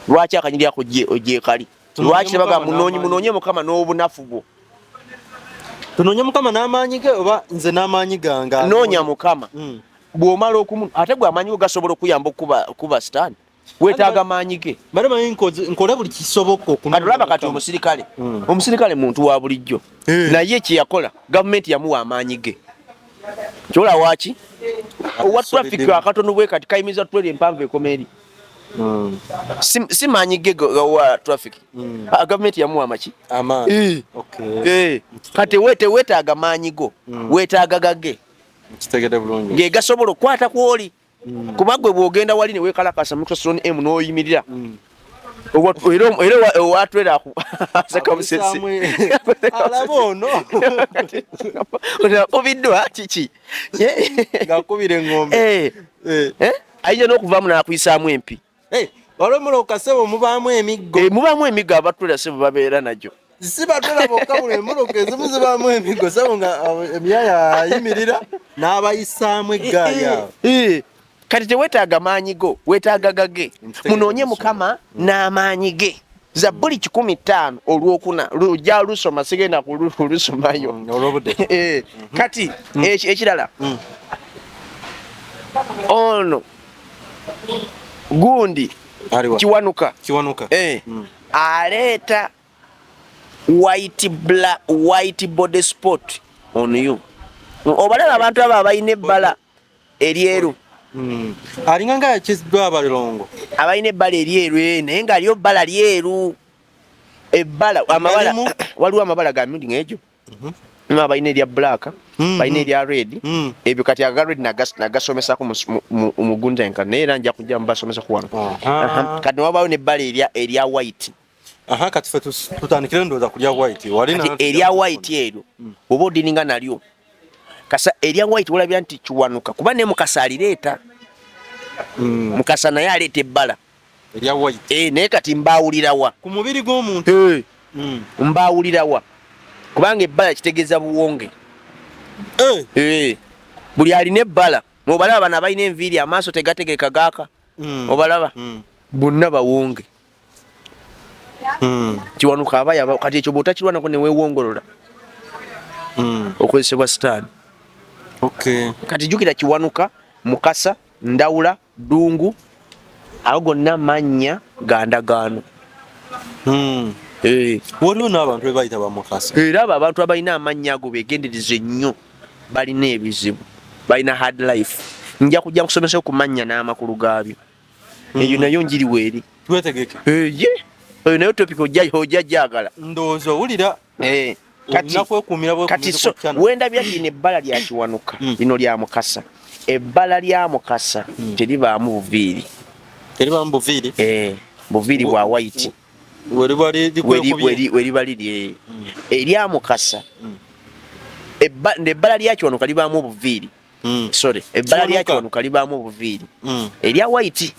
[SPEAKER 1] lwaki akanyiri ako gyekali lwaki tebaga munoonye mukama n'obunafu bwo
[SPEAKER 4] tunoonye mukama n'amaanyi ge oba nze n'amaanyi gange
[SPEAKER 1] noonya mukama bw'omala okumu ate gwe amaanyi go gasobola okuyamba okuba sitaani weetaaga maanyi ge
[SPEAKER 4] nkole buli kisoboka
[SPEAKER 1] olaba kati omusirikale muntu wa bulijjo naye kyeyakola gavumenti yamuwa amaanyi ge kyola waki owa traffic akatono bwe kati kayimiza tutwere empanvu ekoma eri si maanyi ge wa traffic gavumenti yamuwa amaki kati weetaaga maanyi go weetaaga gage ge gasobola okukwata kwoli kuba gwe bw'ogenda wali ne weekalakasa microphone M n'oyimirira era owatwera sekamusesi
[SPEAKER 4] alaba ono
[SPEAKER 1] obiddwa kiki
[SPEAKER 4] ngakubira engombe
[SPEAKER 1] ayinza n'okuvaamu n'akuyisaamu empi
[SPEAKER 4] olwomulo kasebo mubaamu emiggo
[SPEAKER 1] abatwera sebo babeera nagyo
[SPEAKER 4] si batwera bokka buli emuloka ezimu zibaamu emiggo sebo nga emyaya ayimirira n'abayisaamu eggaali
[SPEAKER 1] kati teweetaaga maanyi go weetaaga gage munoonye mukama n'amaanyi ge Zabbuli 15 olwokuna lujja lusoma sigenda kulusomayo kati ekirala ono gundi kiwanuka aleeta white body spot on you obalaba abantu abo abalina ebbala eryeru
[SPEAKER 4] alinga nga yakiziddwa abalongo
[SPEAKER 1] abalina ebbala eryeru naye nga aliyo bbala lyeru ebbala amabala waliwo amabala ga mirundi ng'egyo balina erya black balina erya red ebyo kati aga red nagasomesako mugundenka naye era nja kujja mubasomesa kuwano kati wabawo nebbala erya white
[SPEAKER 4] kati fe tutandikire ndowooza kulya white
[SPEAKER 1] erya white eryo oba odininga nalyo kasa erya white walabya nti kiwanuka kuba ne mukasa alireeta mukasa naye aleeta ebbala
[SPEAKER 4] erya white
[SPEAKER 1] naye kati mbaawulirawa
[SPEAKER 4] ku mubiri gw'omuntu
[SPEAKER 1] mbaawulirawa kubanga ebbala kitegeeza buwonge buli alina ebbala obalaba bano abalina enviiri amaaso tegategeka gaaka obalaba bonna bawonge kiwanuka abayaba kati ekyo bw'otakirwanako ne weewongolola okozesebwa sitaani kati jjukira kiwanuka mukasa ndawula ddungu ago gonna mannya ga ndagaano
[SPEAKER 4] waliwo n'abantu be bayita bamukasa
[SPEAKER 1] era abo abantu abalina amannya ago beegendereze nnyo balina ebizibu balina hard life nja kujja kusomesa ku mannya n'amakulu gaabyo eyo nayo njiriwo eri
[SPEAKER 4] twetegeke
[SPEAKER 1] eyo nayo topic ojja jagala
[SPEAKER 4] ndowooza owulira
[SPEAKER 1] kati wendabya lino ebbala lya kiwanuka lino lya mukasa ebbala lya mukasa teribaamu buviiri buviiri bwa white weriba liri erya mukasa ebbala lya kiwanuka libaamu obuviiri ebbala lya kiwanuka libaamu obuviiri erya white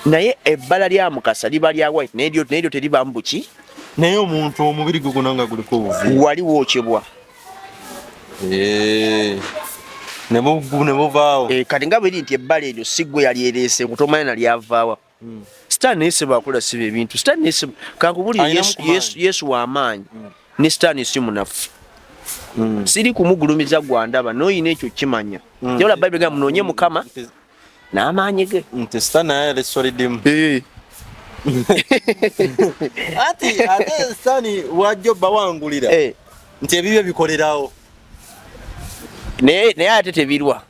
[SPEAKER 1] naye ebbala lya mukasa liba lya white naye lyo teribaamu buki
[SPEAKER 4] naye omuntu omubiri gwe gunanga guliko obuviiri
[SPEAKER 1] wali wokyebwa
[SPEAKER 4] ne buvaawo
[SPEAKER 1] kati nga bweri nti ebbala eryo si gwe yalyereese kutomanya nalyavaawa sitaani naye seba akola siba ebintu sitaani naye seba kankubulire yesu w'amaanyi ne sitaani si munafu siri kumugulumiza gwandaba n'oyina ekyo kimanya yola bayibuli gamba munoonye mukama n'amaanyi ge
[SPEAKER 4] nti sitaani naye yalesoliddimu ate sani wajjo bawangulira nti ebibyo bikolerawo
[SPEAKER 1] naye ate tebirwa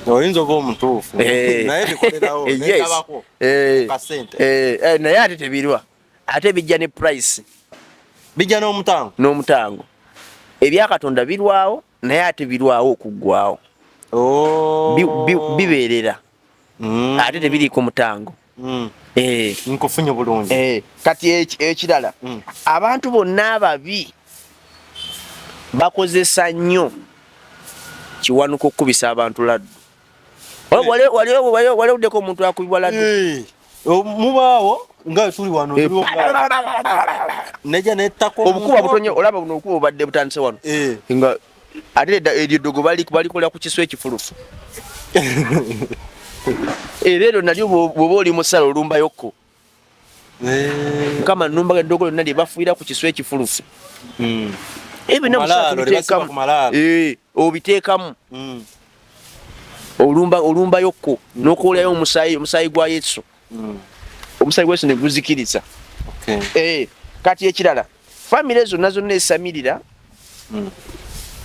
[SPEAKER 4] oyinza oba omutuufu naye bikolerawo nekabako kasente
[SPEAKER 1] naye ate tebirwa ate bijja ne price
[SPEAKER 4] bijja
[SPEAKER 1] n'omutango ebyakatonda birwawo naye ate birwawo okuggwawo bibeerera ate tebiriiko mutango
[SPEAKER 4] nkufunye bulungi
[SPEAKER 1] kati ekirala abantu bonna ababi bakozesa nnyo kiwanuka okukubisa abantu laddu waliwuddeko omuntu akubibwa laddu
[SPEAKER 4] mubaawo nga tuli wano neja nettako
[SPEAKER 1] obukuba butonye olaba buno obukuba obadde butandise wano nga ate eryo eddogo balikolera ku kiswa ekifulufu era eryo nalyo bwoba oli musala olumbayokko mukama nnumba eddogo lyonna lye bafuira ku kiswa ekifulufu obiteekamu olumbayokko n'okuwolayo omusaayi gwa yesu omusaayi gwa yesu ne guzikiriza kati ekirala famire zonna esamirira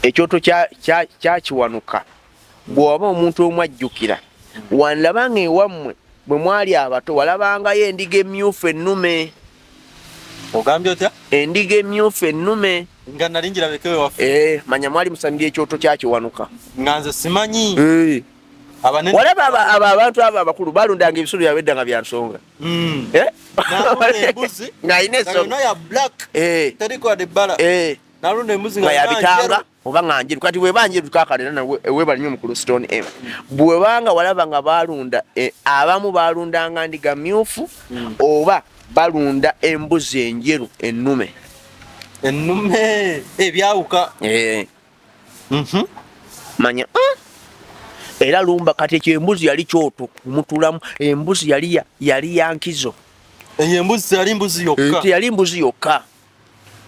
[SPEAKER 1] ekyoto kyakiwanuka bw'oba omuntu omu ajjukira wanlabanga ewammwe bwe mwali abato walabangayo endiga emyufu ennume
[SPEAKER 4] ogambye otya
[SPEAKER 1] endiga emyufu ennume
[SPEAKER 4] nga nali njirabekewe waffe
[SPEAKER 1] manya mwali musamira ekyoto kyakiwanuka
[SPEAKER 4] nga nze simanyi
[SPEAKER 1] walaba abantu abo abakulu balundanga ebisolo byabwe edda nga bya nsonga ng'alina nga yabitanga oba nga njeru kati weba njeru kakalera webali nnyo mu Kristone bwebanga walaba nga balunda abamu balundanga ndiga myufu oba balunda embuzi enjeru ennume
[SPEAKER 4] ebyawuka
[SPEAKER 1] manya era lumba kati ekyo embuzi yali kyoto kumutulamu embuzi yali yankizo
[SPEAKER 4] embuzi
[SPEAKER 1] yali mbuzi yokka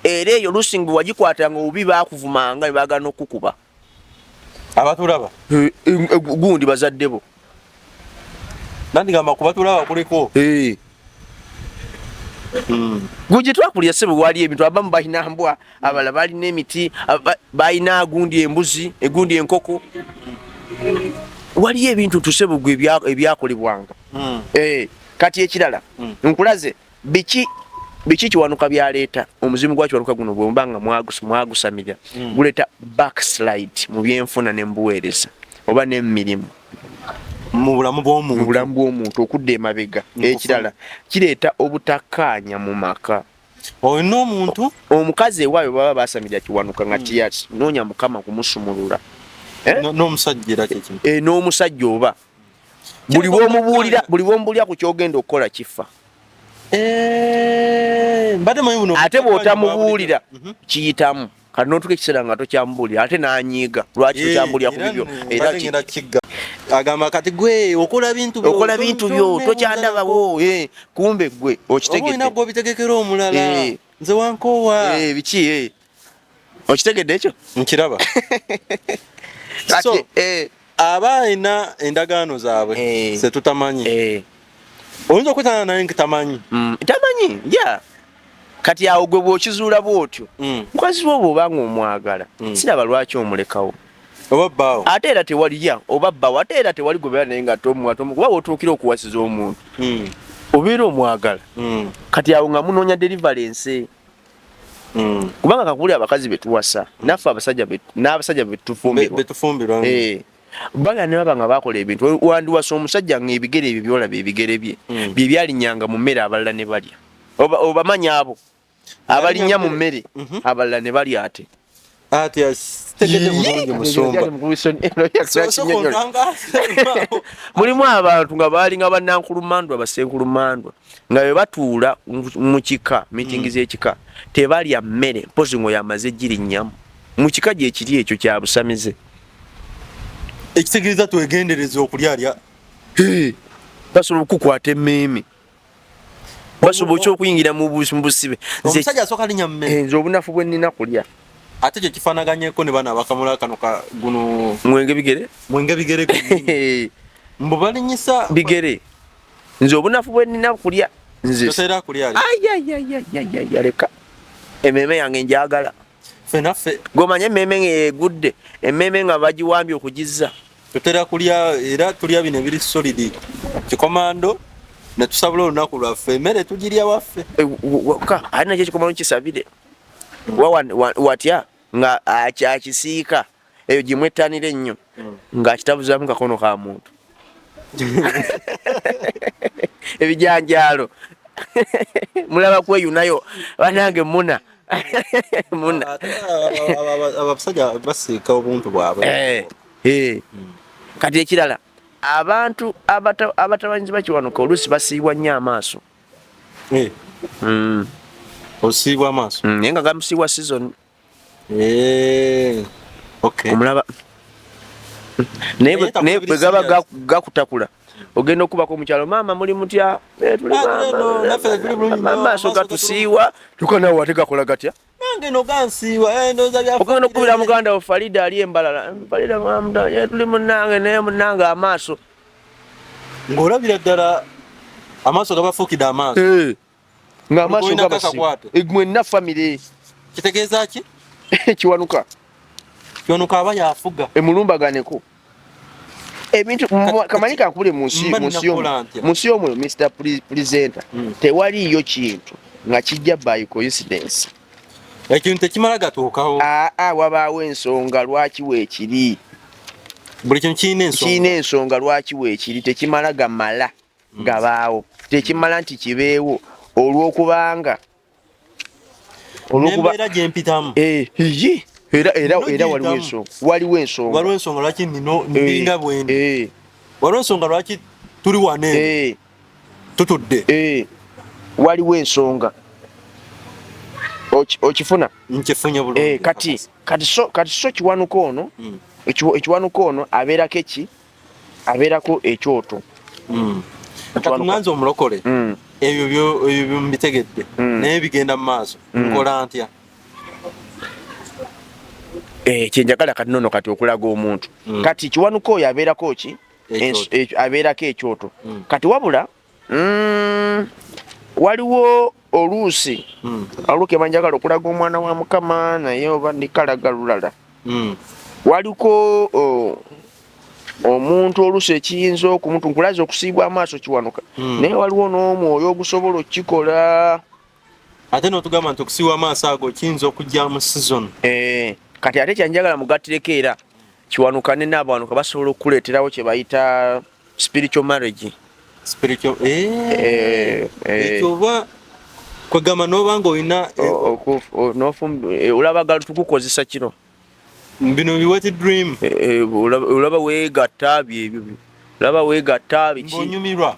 [SPEAKER 1] era eyo lusingi wagikwatanga obubi bakuvumanga ne baagala n'okukuba
[SPEAKER 4] abatulaba
[SPEAKER 1] gundi bazadde bo
[SPEAKER 4] nandigamba kubatulaba kuliko
[SPEAKER 1] guje twakulya sebe wali ebintu abamu balina mbwa abala balina emiti balina gundi embuzi egundi enkoko waliyo ebintu tusebugwe ebyakolebwanga kati ekirala nkulaze biki kiwanuka byaleeta omuzimu gwa kiwanuka guno bwembanga mwagusamira guleeta backslide mu byenfuna n'embuweereza oba n'emirimu
[SPEAKER 4] mu bulamu
[SPEAKER 1] bw'omuntu okudda emabega ekirala kireeta obutakkaanya mu maka
[SPEAKER 4] olina omuntu
[SPEAKER 1] omukazi ewaayo baba basamira kiwanuka nga tiyati noonya mukama kumusumulula n'omusajja oba buli bwomubuulira ku kyogenda okukola kifa ate bw'otamubuulira kiyitamu kati n'otuka ekiseera nga tokyamubuulira ate n'anyiiga lwaki tokyambuulira ku bibyo era
[SPEAKER 4] agamba kati gwe okola bintu
[SPEAKER 1] byo tokyandabawo kumbe gwe
[SPEAKER 4] okitegedde obitegekera omulala nze wankoowa
[SPEAKER 1] biki okitegedde ekyo
[SPEAKER 4] nkiraba so aba alina endagaano zaabwe ze tutamanyi oyinza okwetana naye tamanyi
[SPEAKER 1] kati awo gwe bw'okizuula bw'otyo mukazi wo bw'obanga omwagala siraba lwaki omulekawo
[SPEAKER 4] oba bbaawo
[SPEAKER 1] ate era tewalirya oba bbaawo ate era tewali gobeera naye nga tomuwatomu kuba wotuukira okuwasiza omuntu obeera omwagala kati awo nga munoonya deliverance kubanga kakuli abakazi betuwasa naffe n'abasajja
[SPEAKER 4] betufumbirwa
[SPEAKER 1] baga ne baba nga bakola ebintu wandiwasa omusajja nga ebigere ebyo byolaba ebigere bye bye byalinyanga mu mmere abalala ne balya obamanya abo abalinya mu mmere abalala ne balya ate mulimu abantu nga baalinga bannankulumandwa basenkulumandwa nga bwe batuula mu kika mitingi z'ekika tebalya mmere mpozi ngo yamaze girinnyamu mu kika gye kiri ekyo kya busamize
[SPEAKER 4] ekitegeeza twegendereza okulyalya
[SPEAKER 1] basobola okukwata emmeeme basobola okuyingira mu busibe
[SPEAKER 4] omusajja asooka linya mmere
[SPEAKER 1] nze obunafu bwe nnina kulya
[SPEAKER 4] ate kyo kifaanaganyeko ne bana abakamula kano guno
[SPEAKER 1] mwenge bigere
[SPEAKER 4] mbu balinyisa
[SPEAKER 1] bigere nze obunafu bwe nnina kulya nze
[SPEAKER 4] Tosera kulya.
[SPEAKER 1] leka ememe yange njagala
[SPEAKER 4] Fenaffe
[SPEAKER 1] gomanye ememe ngegudde ememe nga bagiwambye okugizza
[SPEAKER 4] tutera kulya era tulya bino ebiri solid kikomando ne tusabula olunaku lwaffe emmere tugirya waffe
[SPEAKER 1] alina kyo kikomando kisabire watya nga akisiika eyo gimwettanira ennyo ng'akitabuzamu kakono ka muntu ebijanjaalo mulaba kweyunayo banange muna
[SPEAKER 4] abasajja basiika obuntu bwabwe
[SPEAKER 1] kati ekirala abantu abatabanyizi bakiwanuka oluusi basiibwa nnyo amaaso
[SPEAKER 4] osiibwa amaaso
[SPEAKER 1] naye nga gamusiibwa season omulaba naye bwe gaba gakutakula ogenda okubako omukyalo maama muli mutya amaaso gatusiiwa tukanawe wate gakola gatya ogenda okubira muganda wo Farida ali embalala Farida mamuta tuli munange naye munange amaaso
[SPEAKER 4] ng'olabira ddala amaaso gabafuukidde amaaso
[SPEAKER 1] nga amaaso mwenna famire
[SPEAKER 4] kitegeeza ki
[SPEAKER 1] kiwanuka
[SPEAKER 4] aba yafuga
[SPEAKER 1] emulumbaganeko ebintu kamanyi kankubule munsi omwo Mr. Presenter tewaliyo kintu nga kijja by coincidence
[SPEAKER 4] ekintu tekimala gatuukawo
[SPEAKER 1] wabaawo ensonga lwaki weekiri
[SPEAKER 4] buli kintu
[SPEAKER 1] kirina ensonga lwaki weekiri tekimala gamala gabaawo tekimala nti kibeewo olw'okubanga
[SPEAKER 4] nembeera gyempitamu
[SPEAKER 1] era waliwo ensonga
[SPEAKER 4] lwaki ndinga bwendi waliwo ensonga lwaki tuli wane tutudde
[SPEAKER 1] waliwo ensonga okifuna
[SPEAKER 4] nkifunye bulungi
[SPEAKER 1] kati so kiwanuka ono ekiwanuka ono abeerako ekyoto
[SPEAKER 4] kati mwanzi omulokole ebyo mbitegedde naye bigenda mu maaso nkola ntya
[SPEAKER 1] kyenjagala kati nono kati okulaga omuntu kati kiwanuka oyo abeerako ki abeerako ekyoto kati wabula waliwo oluusi aluke banjagala okulaga omwana wa Mukama naye oba nikalaga lulala waliko omuntu oluusi ekiyinza okumutu nkulaza okusiibwa amaaso kiwanuka naye waliwo n'omwoyo ogusobola okukikola
[SPEAKER 4] ate n'otugamba nti okusiibwa amaaso ago kiyinza okujja mu season
[SPEAKER 1] kati ate kyanjagala mugattireko era kiwanuka ne n'abawanuka basobola okukuleeterawo kye bayita spiritual marriage
[SPEAKER 4] ekyoba kwegamba n'oba nga olina
[SPEAKER 1] olaba tukukozesa kino
[SPEAKER 4] bino biwet dream
[SPEAKER 1] olaba weegatta byebyo olaba weegatta biki
[SPEAKER 4] ng'onyumirwa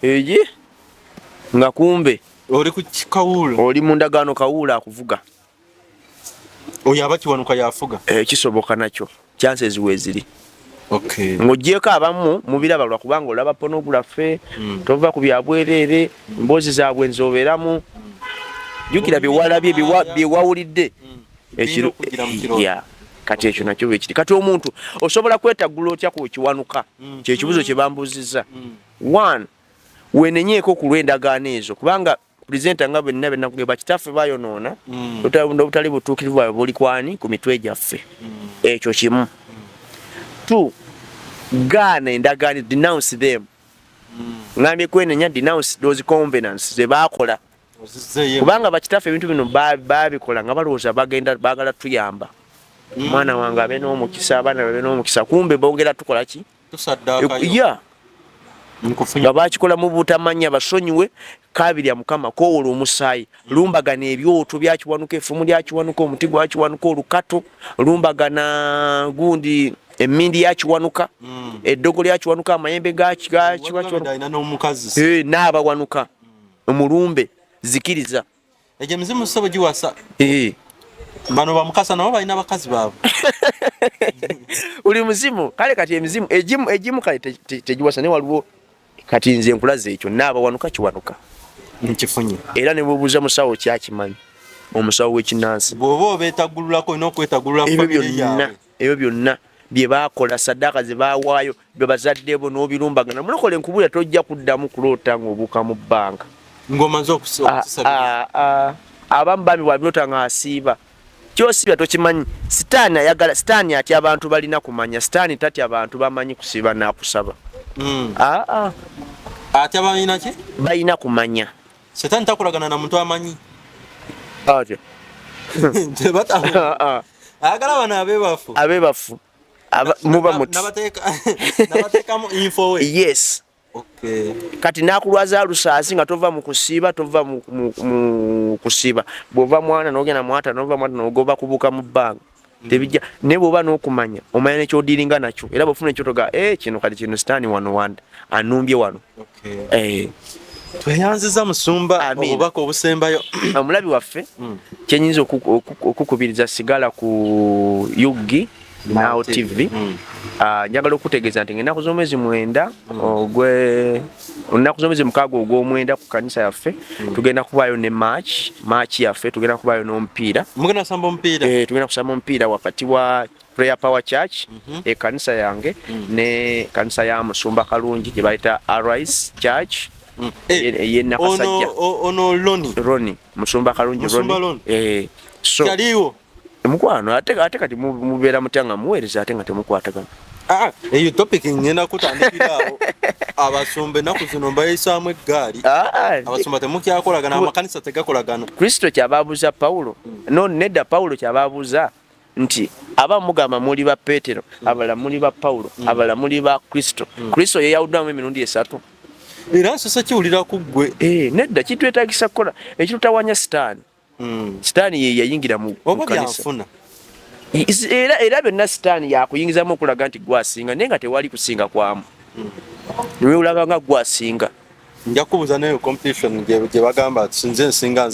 [SPEAKER 1] nga kumbe
[SPEAKER 4] oli ku kawuulo
[SPEAKER 1] oli mu ndagaano kawuulo akuvuga
[SPEAKER 4] oyo aba kiwanuka yafuga
[SPEAKER 1] kisoboka nakyo chances weeziri ng'oggyeko abamu mubiraba lwakubanga olaba pornography tova ku byabwereere emboozi zaabwe nzobeeramu jjukira byewalabye byewawulidde kati ekyo nakyo bwekiri kati omuntu osobola kwetaggula otya ku kiwanuka kyekibuzo kye bambuuzizza one wenenyeeko ku lw'endagaano ezo kubanga pulezidenti nga bwenna benakugeba kitaffe bayonoona obutali butuukirivu bwabwe buli kwani ku mitwe gyaffe ekyo kimu two gaana endagaano denounce them ngambye kwenenya denounce those covenants ze baakola kubanga bakitaffe ebintu bino babikola nga balowooza baagala tuyamba mwana wange abe n'omukisa abaana babe n'omukisa kumbe bongera tukola ki nga bakikola mu butamanya basonyiwe kabirya Mukama kowola omusaayi lumbagana ebyoto byakiwanuka effumu lyakiwanuka omuti gwakiwanuka olukato lumbagana gundi emmindi yakiwanuka eddogo lyakiwanuka amayembe n'abawanuka omulumbe zikiriza
[SPEAKER 4] egyo emizimu ssebo giwasa bano bamukasa nabo balina bakazi baabwe
[SPEAKER 1] uli muzimu kale kati emizimu egimu kale tegiwasa naye waliwo kati nze nkulaza ekyo n'abawanuka kiwanuka
[SPEAKER 4] nkifunye
[SPEAKER 1] era ne bubuuza musawo kyakimanyi omusawo w'ekinnansi
[SPEAKER 4] bw'oba obeetaggululako olina okwetaggulula
[SPEAKER 1] ebyo byonna bye baakola saddaaka ze baawaayo bye bazadde bo n'obirumbagana mulokole nkubulira tojja kuddamu kuloota ng'obuuka mu bbanga
[SPEAKER 4] ngoma zo okusabira
[SPEAKER 1] abamu bami bwabirota nga asiiba kyosibya tokimanyi sitaani ayagala sitaani ati abantu balina kumanya sitaani tati abantu bamanyi kusiiba nakusaba
[SPEAKER 4] ati abalina ki
[SPEAKER 1] balina kumanya
[SPEAKER 4] sitaani takolagana na muntu amanyi
[SPEAKER 1] ate
[SPEAKER 4] ayagala bano
[SPEAKER 1] abebafu muba muti
[SPEAKER 4] nabateekamu info we
[SPEAKER 1] yes
[SPEAKER 4] okay.
[SPEAKER 1] Kati nakulwaza lusaasi nga tova mu kusiiba tova mu kusiiba bwova mwana nogenda mwata nova mwana nogoba kubuka mu bbanga tebijja ne bwoba n'okumanya omanya nekyodiringa nakyo era bwofuna ekyotoga kino kati kino sitaani wano wanda anumbye wano
[SPEAKER 4] tweyanziza musumba obubaka obusembayo
[SPEAKER 1] omulabi waffe kyenyinza okukubiriza sigala ku Yugi Now TV njagala okutegeeza nti ennaku z'omwezi 9 ennaku z'omwezi 6 ogw'omwenda ku kanisa yaffe tugenda kubaayo ne match yaffe tugenda kubaayo n'omupiira
[SPEAKER 4] mugenda kusamba omupiira
[SPEAKER 1] tugenda kusamba omupiira wakati wa Prayer Power Church kanisa yange ne kanisa ya Musumba Kalungi gye bayita Arise Church yenakasajja
[SPEAKER 4] ono
[SPEAKER 1] Roni Musumba Kalungi Roni so
[SPEAKER 4] kaliwo
[SPEAKER 1] mukwano ate kati mubeera mutanga muweereza ate nga temukwatagana
[SPEAKER 4] eyo topic ngenda kutandikirawo abasumbe naku zino mbayisaamu eggaali abasumba temukyakolagana amakanisa tegakolagana
[SPEAKER 1] Kristo kyababuuza Pawulo nedda Pawulo kyababuuza nti abamu mugamba muli ba Petero abalala muli ba Pawulo abalala muli ba Kristo Kristo yeyawuddwamu emirundi 3
[SPEAKER 4] era nsosa kiwulira ku ggwe
[SPEAKER 1] nedda kitwetagisa kukola ekitutawanya sitaani sitaani ye yayingira mu kanisa era byonna sitaani yakuyingizamu okulaga nti gwasinga naye nga tewali kusinga kwamu niwe ulaga nga gwasinga
[SPEAKER 4] nja kubuuza nayo competition gye bagamba nze nsinga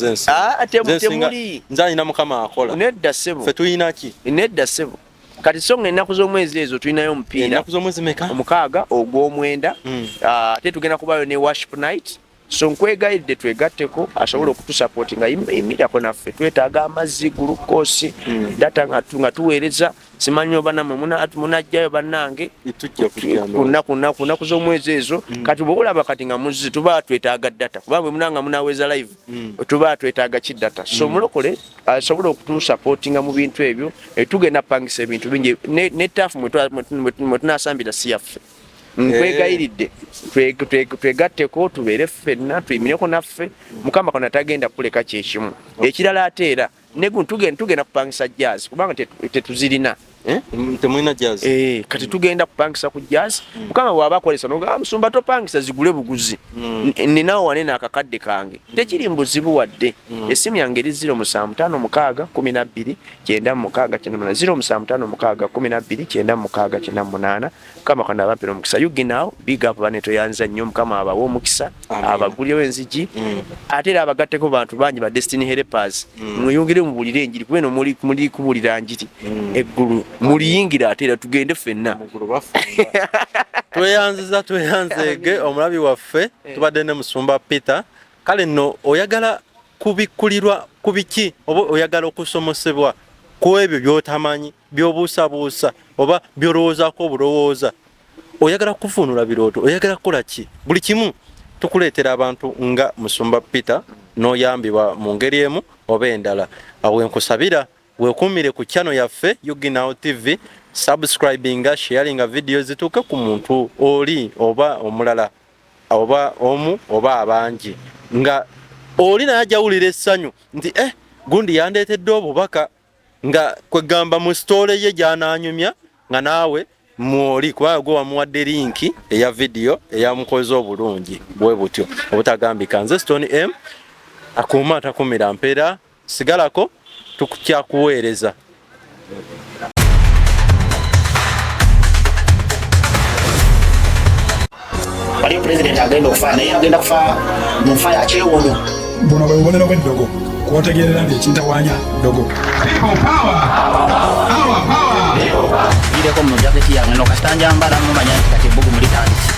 [SPEAKER 1] temuli
[SPEAKER 4] nze alina mukama akola
[SPEAKER 1] nedda ssebo
[SPEAKER 4] ffe tulina ki
[SPEAKER 1] nedda ssebo kati songa ennaku z'omwezi ezo tulinayo omupiira
[SPEAKER 4] ennaku z'omwezi meka
[SPEAKER 1] 6 ogw'omwenda ate tugenda kubaayo ne worship night so nkwegayidde twegatteko asobola okutusapoti nga yimirako naffe twetaaga amazzi gulukosi data nga tuweereza simanyi oba namwe munajjayo bannange kunaku z'omwezi ezo kati bwolaba kati nga muzi tuba twetaaga data kubanga munanga munaweza live tuba twetaaga kidata so mulokole asobola okutusapootinga mu bintu ebyo tugenda pangisa ebintu bingi ne taafu mwe tunasambira si yaffe nkwegayiridde twegatteko tubeere ffenna tuyimireko naffe mukama kona tagenda kuleka kyekimu ekirala ate era tugenda kupangisa jazz kubanga tetuzirina
[SPEAKER 4] temulina jazz
[SPEAKER 1] kati tugenda kupangisa ku jazz mukama bw'aba akolesa noga musumba topangisa zigule buguzi ninawo wanene akakadde kange tekiri mbuzibu wadde essimu yange eri 0756129698 mukama kana abampira omukisa Yugi Now big up bane toyanza nnyo mukama abawa omukisa abagulyewo enzigi ate era abagatteko bantu bangi ba Destiny Helpers mweyongere mubulire enjiri kubeno muli kubulira njiri eggulu muliyingira ate era tugende ffenna
[SPEAKER 4] tweyanzege omulabi waffe tubadde ne Musumba Peter kale nno oyagala kubikulirwa kubiki oba oyagala okusomosebwa ku ebyo by'otamanyi by'obuusabuusa oba by'olowoozaako obulowooza oyagala kufunula birooto oyagala kukola ki buli kimu tukuleetera abantu nga Musumba Peter n'oyambibwa mu ngeri emu oba endala awo enkusabira wekumire ku channel yaffe Yugi Now TV subscribinga sharinga video zituke ku muntu oli oba omulala oba omu oba abangi nga oli najawulira essanyu nti gundi yandeetedde obubaka nga kwegamba mu story ye gyananyumya nga naawe mwoli kubanga gwe wamuwadde linki eya video eyamukoze obulungi bwe butyo obutagambika nze Stone M akuuma atakumira mpeera sigalako tukyakuweereza
[SPEAKER 3] waliyo pulezidenti agenda okufa naye agenda kufa mu nfa ya kyewono
[SPEAKER 2] buno bwe bubonero bw'eddogo kwotegerera nti ekintawanya ddogo
[SPEAKER 3] ireko mu jaketi yange nokasita njambala mumanya nti kati ebbugumu litandise